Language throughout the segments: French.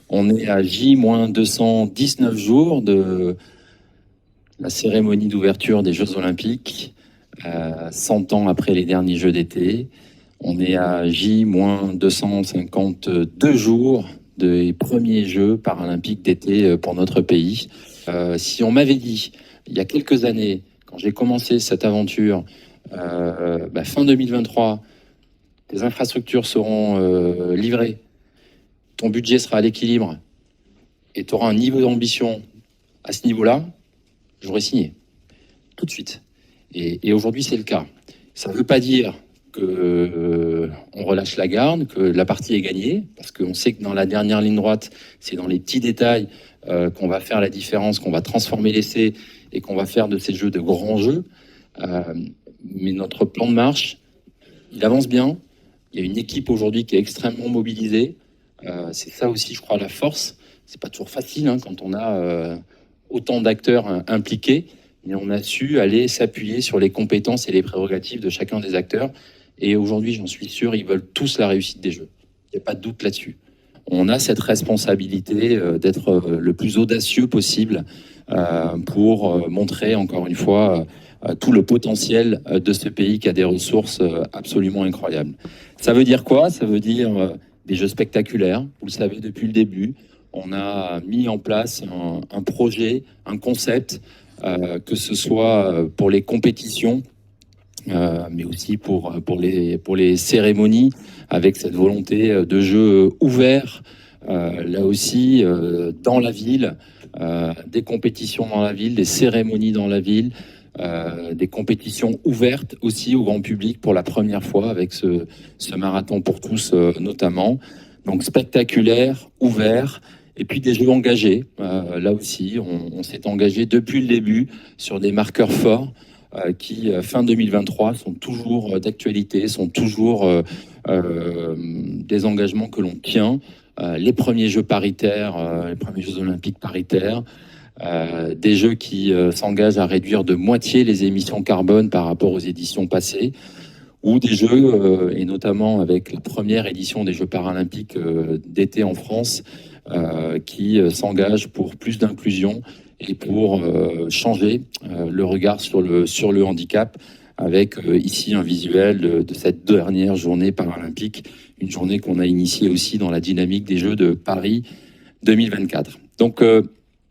On est à J-219 jours de la cérémonie d'ouverture des Jeux Olympiques, 100 ans après les derniers Jeux d'été. On est à J-252 jours des premiers Jeux paralympiques d'été pour notre pays. Si on m'avait dit, il y a quelques années, quand j'ai commencé cette aventure, fin 2023, tes infrastructures seront livrées, ton budget sera à l'équilibre et tu auras un niveau d'ambition à ce niveau-là, j'aurais signé tout de suite. Et aujourd'hui, c'est le cas. Ça ne veut pas dire qu'on relâche la garde, que la partie est gagnée, parce qu'on sait que dans la dernière ligne droite, c'est dans les petits détails qu'on va faire la différence, qu'on va transformer l'essai et qu'on va faire de ces jeux de grands jeux. Mais notre plan de marche, il avance bien. Il y a une équipe aujourd'hui qui est extrêmement mobilisée. C'est ça aussi, je crois, la force. C'est pas toujours facile quand on a autant d'acteurs impliqués, mais on a su aller s'appuyer sur les compétences et les prérogatives de chacun des acteurs. Et aujourd'hui, j'en suis sûr, ils veulent tous la réussite des Jeux. Il n'y a pas de doute là-dessus. On a cette responsabilité d'être le plus audacieux possible pour montrer, encore une fois, tout le potentiel de ce pays qui a des ressources absolument incroyables. Ça veut dire quoi? Ça veut dire des Jeux spectaculaires. Vous le savez, depuis le début, on a mis en place un projet, un concept, que ce soit pour les compétitions, mais aussi pour les cérémonies, avec cette volonté de jeu ouvert, là aussi, dans la ville, des compétitions dans la ville, des cérémonies dans la ville, des compétitions ouvertes aussi au grand public pour la première fois avec ce marathon pour tous notamment. Donc spectaculaire, ouvert, et puis des jeux engagés. Là aussi, on s'est engagé depuis le début sur des marqueurs forts qui, fin 2023, sont toujours d'actualité, sont toujours des engagements que l'on tient. Les premiers Jeux paritaires, les premiers Jeux olympiques paritaires, des Jeux qui s'engagent à réduire de moitié les émissions carbone par rapport aux éditions passées, ou des Jeux, et notamment avec la première édition des Jeux paralympiques d'été en France, qui s'engagent pour plus d'inclusion et pour changer le regard sur le handicap, avec ici un visuel de cette dernière journée paralympique, une journée qu'on a initiée aussi dans la dynamique des Jeux de Paris 2024. Donc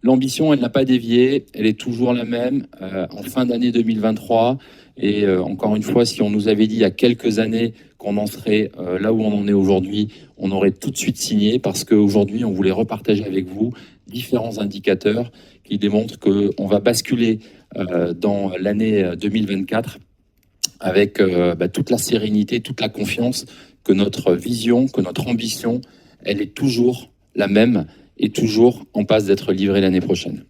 l'ambition, elle n'a pas dévié, elle est toujours la même en fin d'année 2023. Et encore une fois, si on nous avait dit il y a quelques années qu'on en serait là où on en est aujourd'hui, on aurait tout de suite signé, parce qu'aujourd'hui, on voulait repartager avec vous différents indicateurs qui démontrent qu'on va basculer dans l'année 2024 avec toute la sérénité, toute la confiance que notre vision, que notre ambition, elle est toujours la même et toujours en passe d'être livrée l'année prochaine.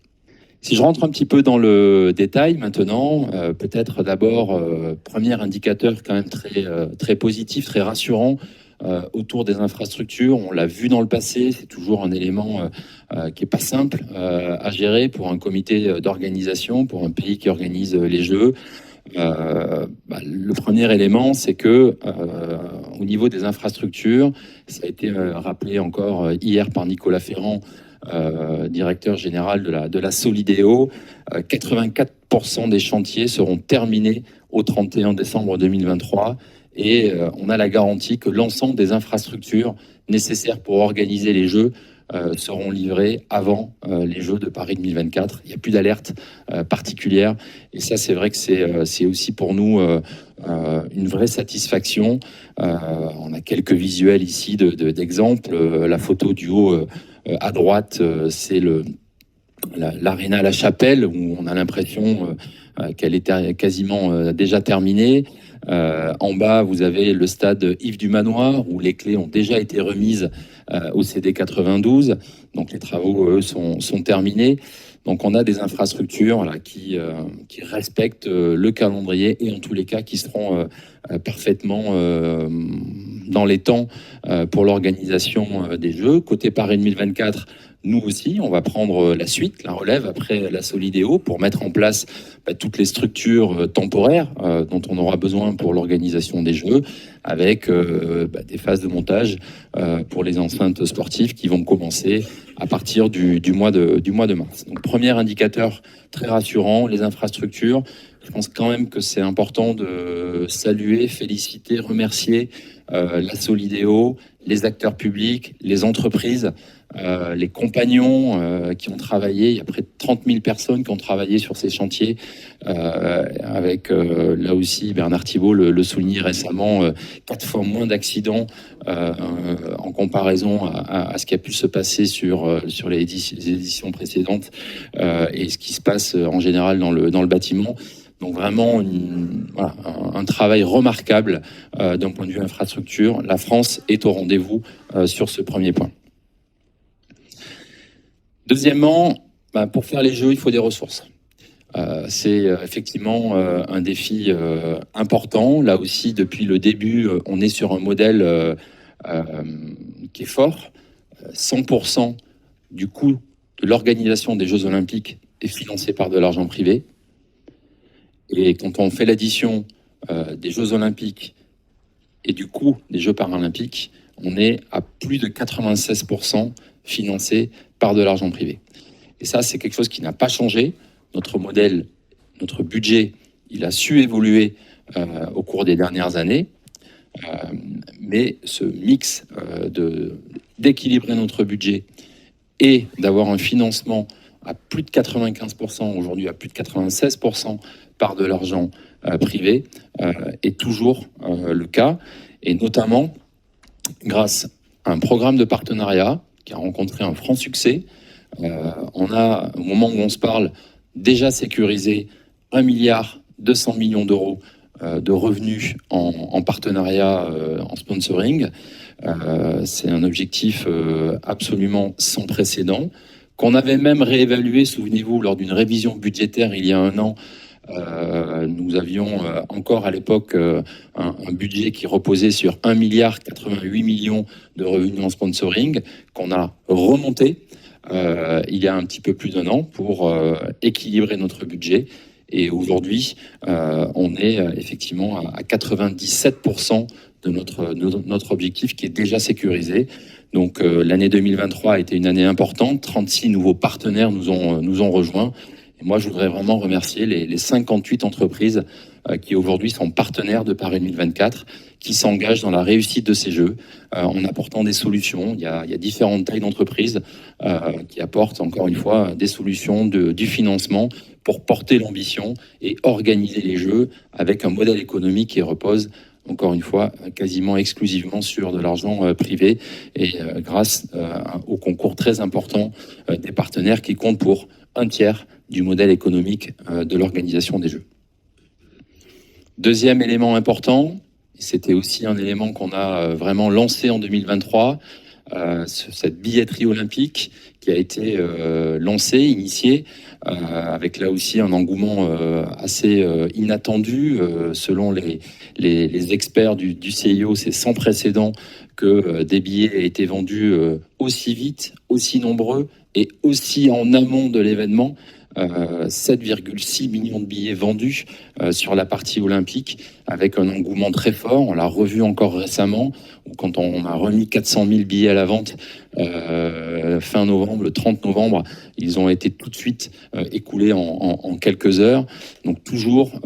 Si je rentre un petit peu dans le détail maintenant, peut-être d'abord, premier indicateur quand même très positif, très rassurant autour des infrastructures. On l'a vu dans le passé, c'est toujours un élément qui n'est pas simple à gérer pour un comité d'organisation, pour un pays qui organise les Jeux. Le premier élément, c'est que au niveau des infrastructures, ça a été rappelé encore hier par Nicolas Ferrand, directeur général de la Solideo, 84% des chantiers seront terminés au 31 décembre 2023, et on a la garantie que l'ensemble des infrastructures nécessaires pour organiser les Jeux seront livrés avant les Jeux de Paris 2024. Il n'y a plus d'alerte particulière, et ça, c'est vrai que c'est aussi pour nous une vraie satisfaction. On a quelques visuels ici d'exemples. La photo du haut à droite, c'est l'Arena La Chapelle, où on a l'impression qu'elle est quasiment déjà terminée. En bas, vous avez le stade Yves du Manoir, où les clés ont déjà été remises au CD 92. Donc les travaux, eux, sont terminés. Donc on a des infrastructures qui respectent le calendrier, et en tous les cas qui seront parfaitement dans les temps pour l'organisation des Jeux. Côté Paris 2024, nous aussi, on va prendre la suite, la relève après la Solidéo pour mettre en place toutes les structures temporaires dont on aura besoin pour l'organisation des Jeux, avec des phases de montage pour les enceintes sportives qui vont commencer à partir du mois de mars. Donc, premier indicateur très rassurant, les infrastructures. Je pense quand même que c'est important de saluer, féliciter, remercier la Solidéo, les acteurs publics, les entreprises, les compagnons qui ont travaillé. Il y a près de 30 000 personnes qui ont travaillé sur ces chantiers, avec là aussi Bernard Thibault le soulignait récemment, 4 fois moins d'accidents en comparaison à ce qui a pu se passer sur les éditions précédentes et ce qui se passe en général dans le bâtiment. Donc vraiment un travail remarquable d'un point de vue infrastructure. La France est au rendez-vous sur ce premier point. Deuxièmement, pour faire les Jeux, il faut des ressources. C'est effectivement un défi important. Là aussi, depuis le début, on est sur un modèle qui est fort. 100% du coût de l'organisation des Jeux Olympiques est financé par de l'argent privé. Et quand on fait l'addition des Jeux Olympiques et du coût des Jeux Paralympiques, on est à plus de 96% financé par de l'argent privé. Et ça, c'est quelque chose qui n'a pas changé. Notre modèle, notre budget, il a su évoluer au cours des dernières années. Mais ce mix d'équilibrer notre budget et d'avoir un financement à plus de 95%, aujourd'hui à plus de 96% par de l'argent privé, est toujours le cas. Et notamment grâce à un programme de partenariat qui a rencontré un franc succès. On a, au moment où on se parle, déjà sécurisé 1,2 milliard d'euros de revenus en partenariat, en sponsoring. C'est un objectif absolument sans précédent, qu'on avait même réévalué, souvenez-vous, lors d'une révision budgétaire il y a 1 an. Nous avions encore à l'époque un budget qui reposait sur 1,88 milliard de revenus en sponsoring, qu'on a remonté il y a un petit peu plus d'1 an pour équilibrer notre budget. Et aujourd'hui, on est effectivement à 97% de notre objectif qui est déjà sécurisé. Donc l'année 2023 a été une année importante. 36 nouveaux partenaires nous ont rejoints. Et moi, je voudrais vraiment remercier les 58 entreprises qui aujourd'hui sont partenaires de Paris 2024, qui s'engagent dans la réussite de ces Jeux en apportant des solutions. Il y a différentes tailles d'entreprises qui apportent, encore une fois, des solutions du financement pour porter l'ambition et organiser les Jeux avec un modèle économique qui repose, encore une fois, quasiment exclusivement sur de l'argent privé et grâce au concours très important des partenaires qui comptent pour 1/3 du modèle économique de l'organisation des Jeux. Deuxième élément important, c'était aussi un élément qu'on a vraiment lancé en 2023, cette billetterie olympique qui a été lancée, initiée, avec là aussi un engouement assez inattendu. Selon les experts du CIO, c'est sans précédent que des billets aient été vendus aussi vite, aussi nombreux et aussi en amont de l'événement. 7,6 millions de billets vendus sur la partie olympique, avec un engouement très fort. On l'a revu encore récemment, quand on a remis 400 000 billets à la vente fin novembre, le 30 novembre, ils ont été tout de suite écoulés en quelques heures. Donc toujours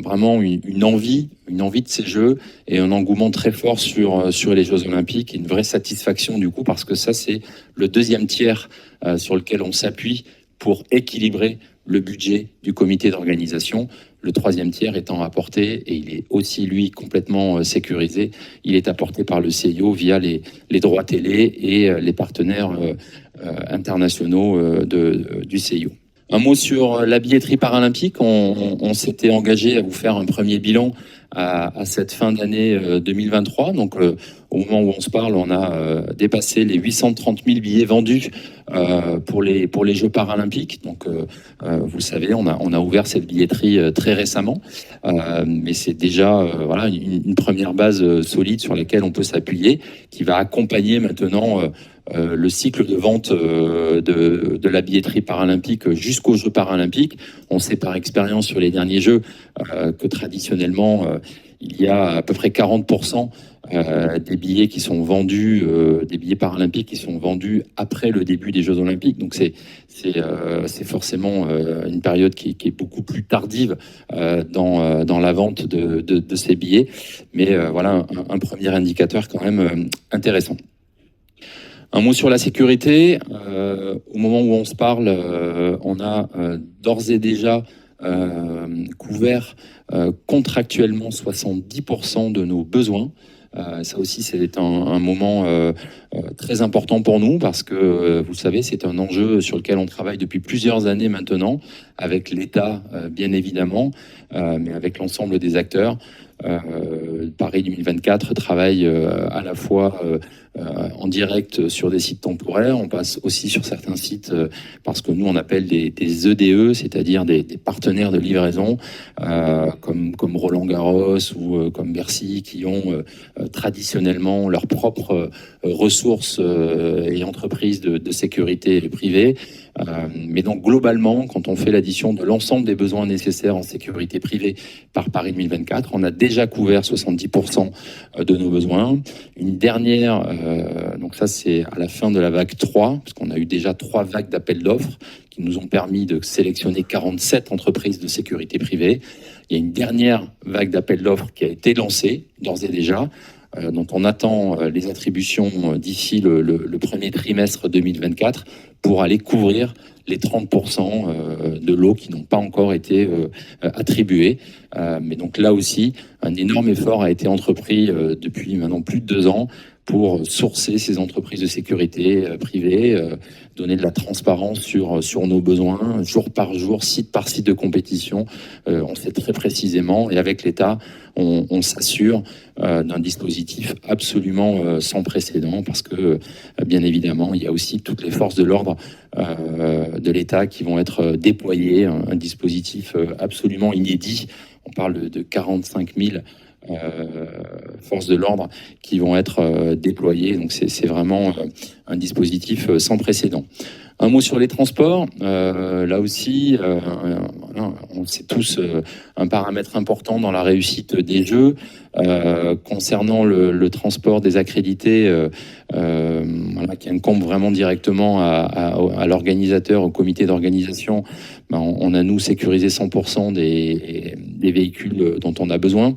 vraiment une envie de ces Jeux et un engouement très fort sur les Jeux Olympiques, et une vraie satisfaction du coup, parce que ça c'est le deuxième tiers sur lequel on s'appuie pour équilibrer le budget du comité d'organisation. Le troisième tiers étant apporté, et il est aussi lui complètement sécurisé, il est apporté par le CIO via les droits télé et les partenaires internationaux du CIO. Un mot sur la billetterie paralympique. On s'était engagé à vous faire un premier bilan à cette fin d'année 2023. Donc au moment où on se parle, on a dépassé les 830 000 billets vendus pour les Jeux paralympiques. Donc vous le savez, on a ouvert cette billetterie très récemment, mais c'est déjà voilà, une première base solide sur laquelle on peut s'appuyer, qui va accompagner maintenant le cycle de vente de la billetterie paralympique jusqu'aux Jeux paralympiques. On sait par expérience sur les derniers Jeux que traditionnellement, il y a à peu près 40% des billets qui sont vendus, des billets paralympiques qui sont vendus après le début des Jeux olympiques. Donc c'est forcément une période qui est beaucoup plus tardive dans la vente de ces billets. Mais voilà un premier indicateur quand même intéressant. Un mot sur la sécurité. Au moment où on se parle, on a d'ores et déjà couvert contractuellement 70% de nos besoins. Ça aussi, c'est un moment très important pour nous parce que, vous savez, c'est un enjeu sur lequel on travaille depuis plusieurs années maintenant, avec l'État, bien évidemment, mais avec l'ensemble des acteurs. Paris 2024 travaille à la fois en direct sur des sites temporaires, on passe aussi sur certains sites parce que nous on appelle des EDE, c'est-à-dire des partenaires de livraison comme Roland Garros ou comme Bercy qui ont traditionnellement leurs propres ressources et entreprises de sécurité privée. Mais donc globalement, quand on fait l'addition de l'ensemble des besoins nécessaires en sécurité privée par Paris 2024, on a déjà couvert 70% de nos besoins. Une dernière, donc ça c'est à la fin de la vague 3, parce qu'on a eu déjà 3 vagues d'appels d'offres qui nous ont permis de sélectionner 47 entreprises de sécurité privée. Il y a une dernière vague d'appels d'offres qui a été lancée d'ores et déjà, dont on attend les attributions d'ici le premier trimestre 2024 pour aller couvrir les 30% de lots qui n'ont pas encore été attribués. Mais donc là aussi, un énorme effort a été entrepris depuis maintenant plus de 2 ans pour sourcer ces entreprises de sécurité privées, donner de la transparence sur nos besoins, jour par jour, site par site de compétition. On sait très précisément, et avec l'État, on s'assure d'un dispositif absolument sans précédent, parce que, bien évidemment, il y a aussi toutes les forces de l'ordre de l'État qui vont être déployées, un dispositif absolument inédit. On parle de 45 000 forces de l'ordre qui vont être déployées. Donc c'est vraiment un dispositif sans précédent. Un mot sur les transports. Là aussi, on sait tous un paramètre important dans la réussite des Jeux. Concernant le transport des accrédités, voilà, qui incombe vraiment directement à l'organisateur, au comité d'organisation, ben, on a nous sécurisé 100% des véhicules dont on a besoin.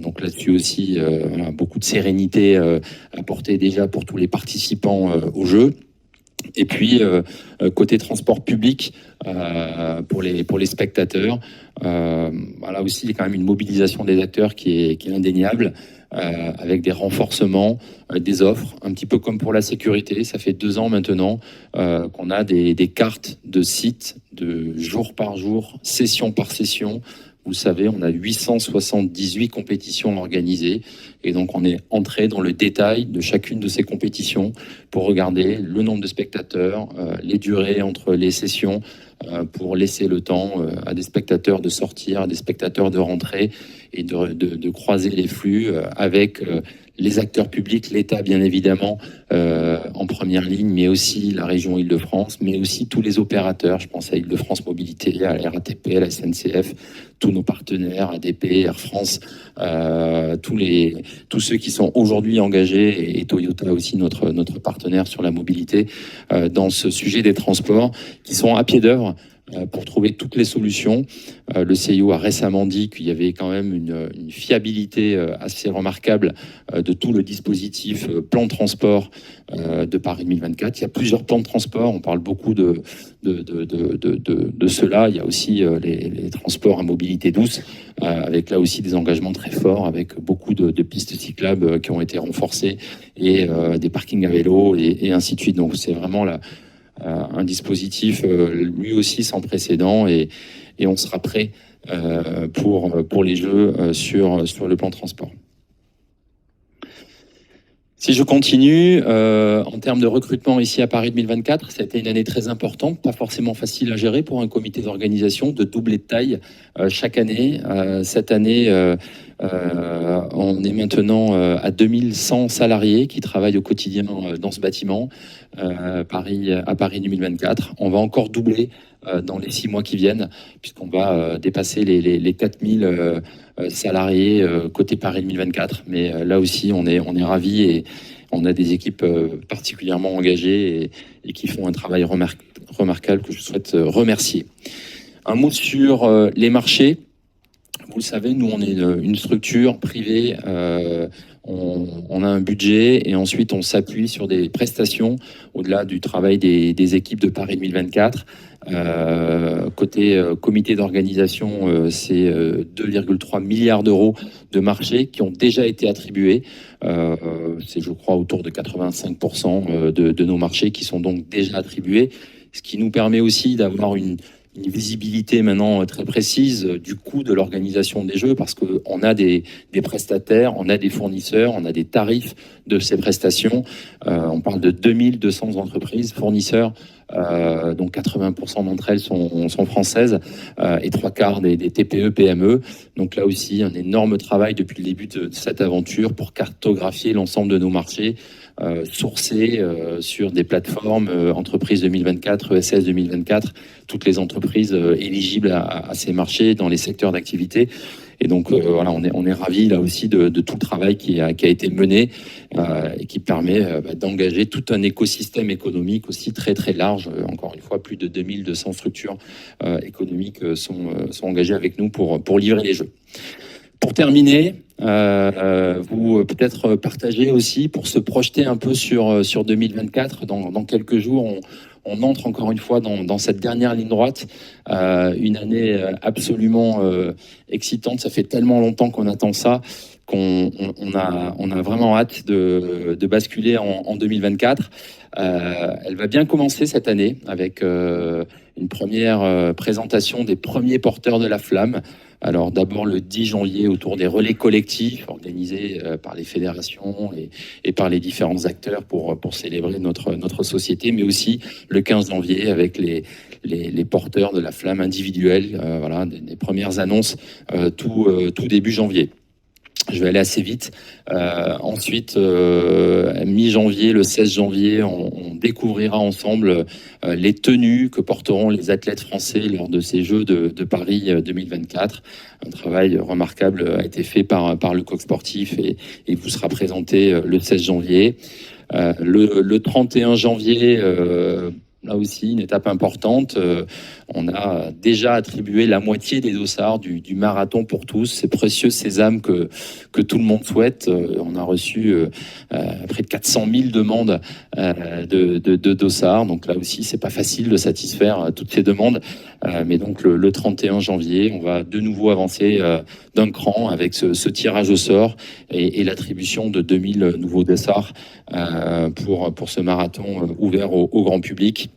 Donc là-dessus aussi, voilà, beaucoup de sérénité apportée déjà pour tous les participants aux Jeux. Et puis, côté transport public, pour les spectateurs, voilà aussi, il y a quand même une mobilisation des acteurs qui est indéniable, avec des renforcements, des offres, un petit peu comme pour la sécurité. Ça fait 2 ans maintenant qu'on a des cartes de sites de jour par jour, session par session. Vous savez, on a 878 compétitions organisées et donc on est entré dans le détail de chacune de ces compétitions pour regarder le nombre de spectateurs, les durées entre les sessions, pour laisser le temps à des spectateurs de sortir, à des spectateurs de rentrer et de croiser les flux avec les acteurs publics, l'État bien évidemment en première ligne, mais aussi la région Île-de-France, mais aussi tous les opérateurs. Je pense à Île-de-France Mobilité, à la RATP, à la SNCF, tous nos partenaires, ADP, Air France, tous ceux qui sont aujourd'hui engagés, et Toyota aussi, notre partenaire sur la mobilité, dans ce sujet des transports, qui sont à pied d'œuvre pour trouver toutes les solutions. Le CIO a récemment dit qu'il y avait quand même une fiabilité assez remarquable de tout le dispositif plan de transport de Paris 2024. Il y a plusieurs plans de transport, on parle beaucoup de cela. Il y a aussi les transports à mobilité douce, avec là aussi des engagements très forts, avec beaucoup de pistes cyclables qui ont été renforcées, et des parkings à vélo, et ainsi de suite. Donc c'est vraiment un dispositif lui aussi sans précédent, et on sera prêt pour les Jeux sur le plan transport. Si je continue, en termes de recrutement ici à Paris 2024, ça a été une année très importante, pas forcément facile à gérer pour un comité d'organisation, de doubler de taille chaque année. Cette année, on est maintenant à 2100 salariés qui travaillent au quotidien dans ce bâtiment à Paris 2024. On va encore doubler dans les 6 mois qui viennent, puisqu'on va dépasser les 4000 salariés côté Paris 2024. Mais là aussi, on est ravis et on a des équipes particulièrement engagées et qui font un travail remarquable que je souhaite remercier. Un mot sur les marchés. Vous le savez, nous, on est une structure privée. On a un budget et ensuite on s'appuie sur des prestations au-delà du travail des équipes de Paris 2024. Côté comité d'organisation, c'est 2,3 milliards d'euros de marchés qui ont déjà été attribués. C'est, je crois, autour de 85% de nos marchés qui sont donc déjà attribués, ce qui nous permet aussi d'avoir une visibilité maintenant très précise du coût de l'organisation des Jeux, parce qu'on a des prestataires, on a des fournisseurs, on a des tarifs de ces prestations. On parle de 2200 entreprises, fournisseurs, donc 80% d'entre elles sont françaises, et 3/4 des TPE, PME. Donc là aussi, un énorme travail depuis le début de cette aventure pour cartographier l'ensemble de nos marchés, sourcer sur des plateformes, Entreprises 2024, ESS 2024, toutes les entreprises éligibles à ces marchés dans les secteurs d'activité. Et donc voilà, on est ravis là aussi de tout le travail qui a été mené et qui permet d'engager tout un écosystème économique aussi très très large. Encore une fois, plus de 2200 structures économiques sont engagées avec nous pour livrer les Jeux. Pour terminer, vous peut-être partager aussi pour se projeter un peu sur 2024. Dans quelques jours, on entre encore une fois dans cette dernière ligne droite, une année absolument excitante. Ça fait tellement longtemps qu'on attend ça qu'on a vraiment hâte de basculer en 2024. Elle va bien commencer cette année avec une première présentation des premiers porteurs de la flamme. Alors d'abord le 10 janvier autour des relais collectifs organisés par les fédérations et par les différents acteurs pour célébrer notre société, mais aussi le 15 janvier avec les porteurs de la flamme individuelle, voilà, des premières annonces tout début janvier. Je vais aller assez vite. Ensuite, mi-janvier, le 16 janvier, on découvrira ensemble les tenues que porteront les athlètes français lors de ces Jeux de Paris 2024. Un travail remarquable a été fait par le Coq Sportif et vous sera présenté le 16 janvier. Le 31 janvier, là aussi, une étape importante. On a déjà attribué la moitié des dossards du marathon pour tous, ces précieux sésames que tout le monde souhaite. On a reçu près de 400 000 demandes de dossards. Donc là aussi, c'est pas facile de satisfaire toutes ces demandes. Mais donc le 31 janvier, on va de nouveau avancer d'un cran avec ce tirage au sort et l'attribution de 2000 nouveaux dossards pour ce marathon ouvert au grand public.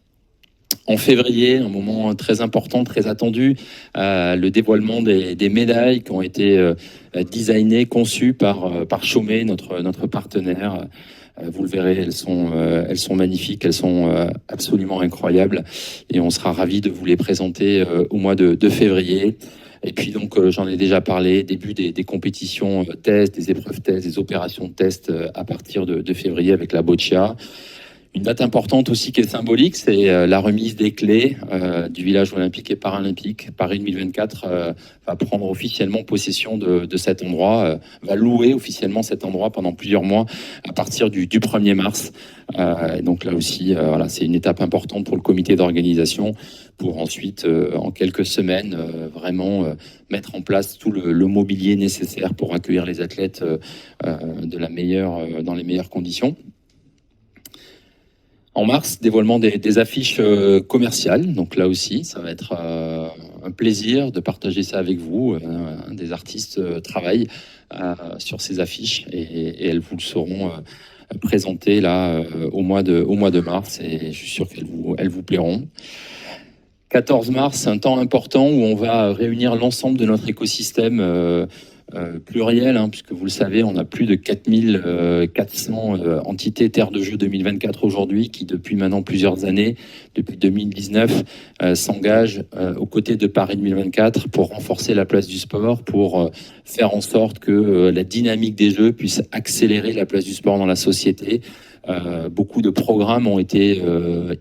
En février, un moment très important, très attendu, le dévoilement des médailles qui ont été designées, conçues par Chaumet, notre partenaire. Vous le verrez, elles sont magnifiques, elles sont absolument incroyables et on sera ravis de vous les présenter au mois de février. Et puis donc, j'en ai déjà parlé, début des compétitions tests, des épreuves tests, des opérations de tests à partir de février avec la Boccia. Une date importante aussi qui est symbolique, c'est la remise des clés du village olympique et paralympique. Paris 2024 va prendre officiellement possession de cet endroit, va louer officiellement cet endroit pendant plusieurs mois à partir du 1er mars. Donc là aussi, voilà, c'est une étape importante pour le comité d'organisation pour ensuite, en quelques semaines, vraiment mettre en place tout le mobilier nécessaire pour accueillir les athlètes dans les meilleures conditions. En mars, dévoilement des affiches commerciales. Donc là aussi, ça va être un plaisir de partager ça avec vous. Des artistes travaillent sur ces affiches et elles vous le seront présentées là au mois de mars et je suis sûr qu'elles vous plairont. 14 mars, c'est un temps important où on va réunir l'ensemble de notre écosystème pluriel, hein, puisque vous le savez, on a plus de 4400 entités terres de jeu 2024 aujourd'hui, qui depuis maintenant plusieurs années, depuis 2019, s'engagent aux côtés de Paris 2024 pour renforcer la place du sport, pour faire en sorte que la dynamique des jeux puisse accélérer la place du sport dans la société. Beaucoup de programmes ont été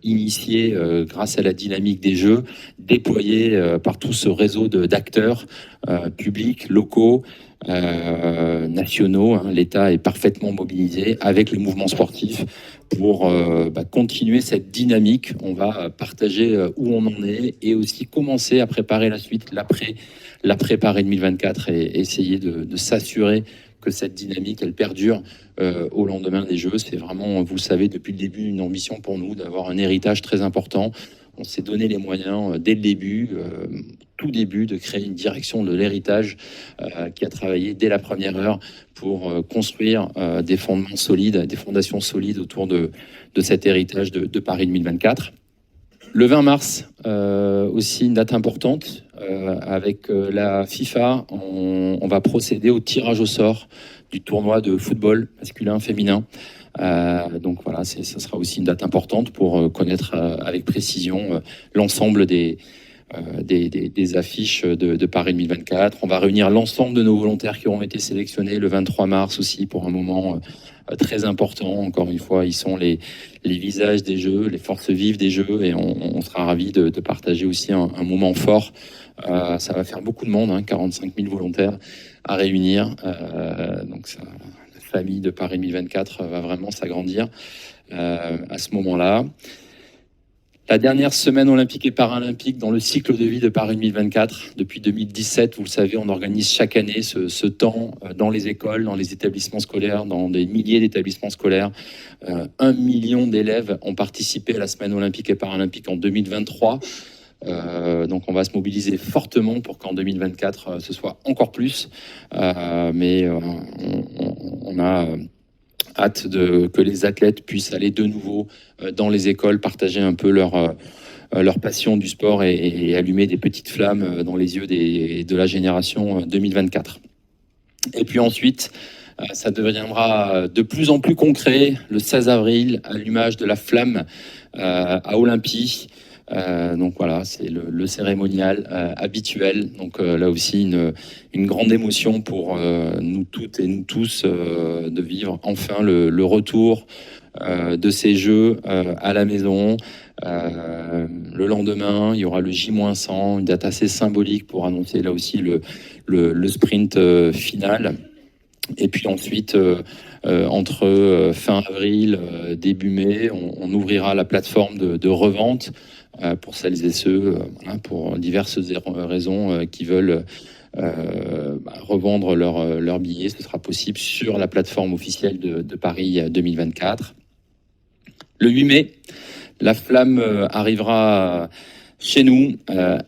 initiés grâce à la dynamique des jeux, déployés par tout ce réseau d'acteurs publics, locaux, nationaux. Hein. L'État est parfaitement mobilisé avec le mouvement sportif pour continuer cette dynamique. On va partager où on en est et aussi commencer à préparer la suite, l'après Paris 2024 et essayer de s'assurer que cette dynamique, elle perdure au lendemain des Jeux. C'est vraiment, vous le savez, depuis le début, une ambition pour nous d'avoir un héritage très important. On s'est donné les moyens dès le début, tout début, de créer une direction de l'héritage qui a travaillé dès la première heure pour construire des fondements solides, des fondations solides autour de cet héritage de Paris 2024. Le 20 mars, aussi une date importante, avec la FIFA, on va procéder au tirage au sort du tournoi de football masculin-féminin. Donc voilà, ça sera aussi une date importante pour connaître avec précision l'ensemble des affiches de Paris 2024. On va réunir l'ensemble de nos volontaires qui auront été sélectionnés le 23 mars aussi pour un moment très important. Encore une fois, ils sont les visages des Jeux, les forces vives des Jeux, et on sera ravis de partager aussi un moment fort. Ça va faire beaucoup de monde, hein, 45 000 volontaires à réunir. Donc la famille de Paris 2024 va vraiment s'agrandir à ce moment-là. La dernière semaine olympique et paralympique dans le cycle de vie de Paris 2024. Depuis 2017, vous le savez, on organise chaque année ce temps dans les écoles, dans les établissements scolaires, dans des milliers d'établissements scolaires. 1 million d'élèves ont participé à la semaine olympique et paralympique en 2023. Donc on va se mobiliser fortement pour qu'en 2024, ce soit encore plus. Mais on a hâte que les athlètes puissent aller de nouveau dans les écoles, partager un peu leur passion du sport et allumer des petites flammes dans les yeux de la génération 2024. Et puis ensuite, ça deviendra de plus en plus concret le 16 avril, à l'image de la flamme à Olympie. Donc voilà, c'est le cérémonial habituel. Donc là aussi, une grande émotion pour nous toutes et nous tous de vivre enfin le retour de ces Jeux à la maison. Le lendemain, il y aura le J-100, une date assez symbolique pour annoncer là aussi le sprint final. Et puis ensuite, entre fin avril, début mai, on ouvrira la plateforme de revente pour celles et ceux, pour diverses raisons, qui veulent revendre leurs billets. Ce sera possible sur la plateforme officielle de Paris 2024. Le 8 mai, la flamme arrivera chez nous,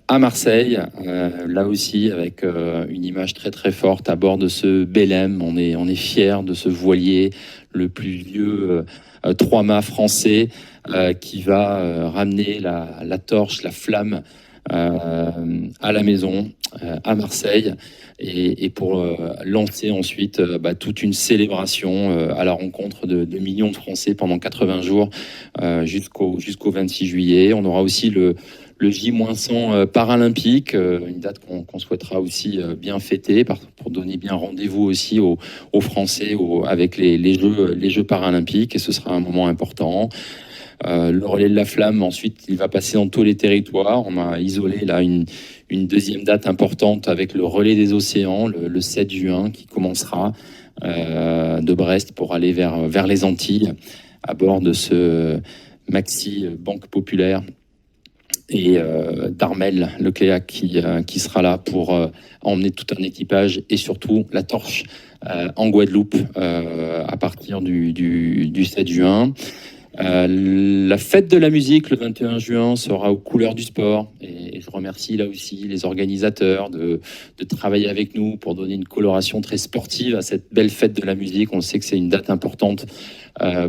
à Marseille, là aussi avec une image très très forte à bord de ce Belém. On est fiers de ce voilier, le plus vieux 3-mâts français, qui va ramener la torche, la flamme à la maison, à Marseille, et pour lancer ensuite toute une célébration à la rencontre de millions de Français pendant 80 jours jusqu'au 26 juillet. On aura aussi le J-100 paralympique, une date qu'on souhaitera aussi bien fêter pour donner bien rendez-vous aussi aux Français avec les Jeux paralympiques, et ce sera un moment important. Le relais de la flamme, ensuite, il va passer dans tous les territoires. On a isolé là une deuxième date importante avec le relais des océans, le 7 juin, qui commencera de Brest pour aller vers les Antilles à bord de ce Maxi Banque Populaire, et d'Armel Lecléac qui sera là pour emmener tout un équipage et surtout la torche en Guadeloupe à partir du 7 juin. La fête de la musique le 21 juin sera aux couleurs du sport, et je remercie là aussi les organisateurs de travailler avec nous pour donner une coloration très sportive à cette belle fête de la musique. On sait que c'est une date importante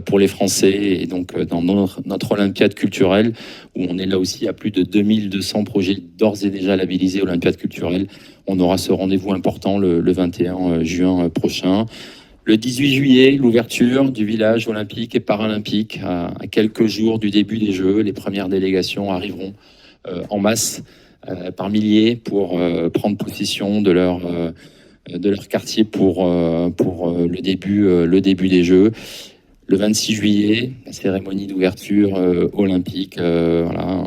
pour les Français, et donc dans notre Olympiade culturelle, où on est là aussi à plus de 2200 projets d'ores et déjà labellisés Olympiade culturelle. On aura ce rendez-vous important le 21 juin prochain. Le 18 juillet, l'ouverture du village olympique et paralympique, à quelques jours du début des Jeux. Les premières délégations arriveront en masse, par milliers, pour prendre possession de leur quartier pour le début des Jeux. Le 26 juillet, la cérémonie d'ouverture olympique, voilà,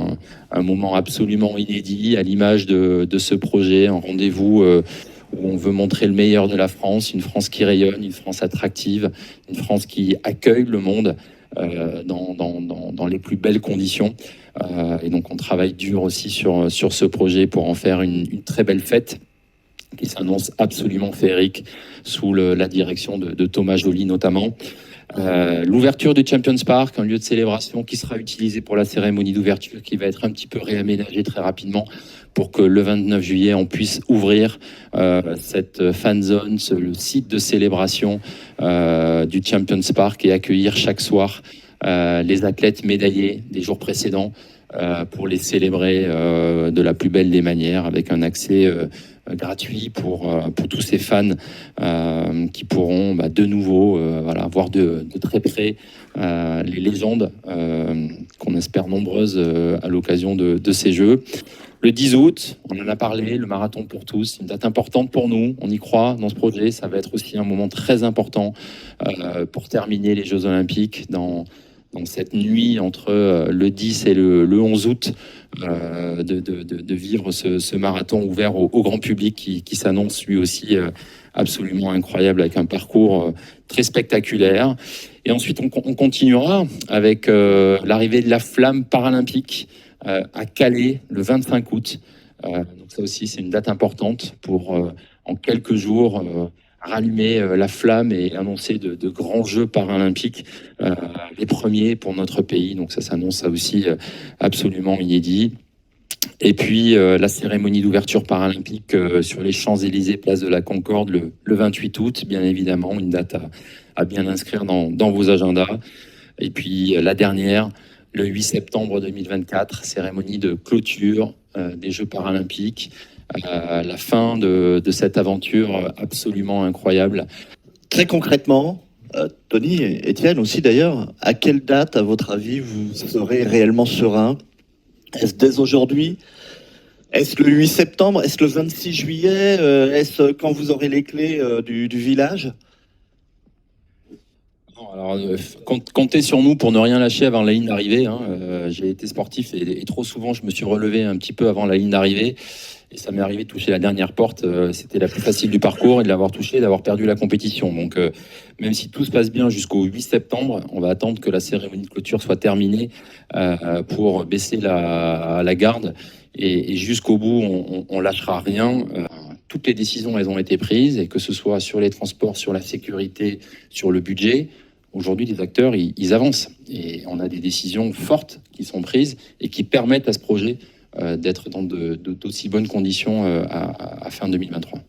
un moment absolument inédit à l'image de ce projet, un rendez-vous où on veut montrer le meilleur de la France, une France qui rayonne, une France attractive, une France qui accueille le monde dans les plus belles conditions. Et donc on travaille dur aussi sur ce projet pour en faire une très belle fête qui s'annonce absolument féerique sous la direction de Thomas Joly notamment. L'ouverture du Champions Park, un lieu de célébration qui sera utilisé pour la cérémonie d'ouverture, qui va être un petit peu réaménagé très rapidement pour que le 29 juillet, on puisse ouvrir cette fan zone, le site de célébration du Champions Park, et accueillir chaque soir les athlètes médaillés des jours précédents pour les célébrer de la plus belle des manières, avec un accès gratuit pour tous ces fans qui pourront de nouveau voir de très près les légendes qu'on espère nombreuses à l'occasion de ces Jeux. Le 10 août, on en a parlé, le marathon pour tous, une date importante pour nous, on y croit dans ce projet, ça va être aussi un moment très important pour terminer les Jeux Olympiques dans cette nuit entre le 10 et le 11 août, de vivre ce marathon ouvert au grand public qui s'annonce lui aussi absolument incroyable, avec un parcours très spectaculaire. Et ensuite, on continuera avec l'arrivée de la flamme paralympique à Calais le 25 août. Donc ça aussi, c'est une date importante pour, en quelques jours, rallumer la flamme et annoncer de grands Jeux paralympiques, les premiers pour notre pays. Donc ça s'annonce ça aussi absolument inédit. Et puis la cérémonie d'ouverture paralympique sur les Champs-Élysées, place de la Concorde, le 28 août, bien évidemment, une date à bien inscrire dans vos agendas. Et puis la dernière, le 8 septembre 2024, cérémonie de clôture des Jeux paralympiques. La fin de cette aventure absolument incroyable. Très concrètement, Tony et Étienne aussi d'ailleurs, à quelle date, à votre avis, vous serez réellement serein? Est-ce dès aujourd'hui? Est-ce le 8 septembre? Est-ce le 26 juillet? Est-ce quand vous aurez les clés du village? Alors, comptez sur nous pour ne rien lâcher avant la ligne d'arrivée. J'ai été sportif et trop souvent je me suis relevé un petit peu avant la ligne d'arrivée. Et ça m'est arrivé de toucher la dernière porte. C'était la plus facile du parcours, et de l'avoir touché, d'avoir perdu la compétition. Donc, même si tout se passe bien jusqu'au 8 septembre, on va attendre que la cérémonie de clôture soit terminée pour baisser la garde. Et jusqu'au bout, on lâchera rien. Toutes les décisions, elles ont été prises, et que ce soit sur les transports, sur la sécurité, sur le budget. Aujourd'hui, les acteurs, ils avancent. Et on a des décisions fortes qui sont prises et qui permettent à ce projet d'être dans d'aussi bonnes conditions à fin 2023.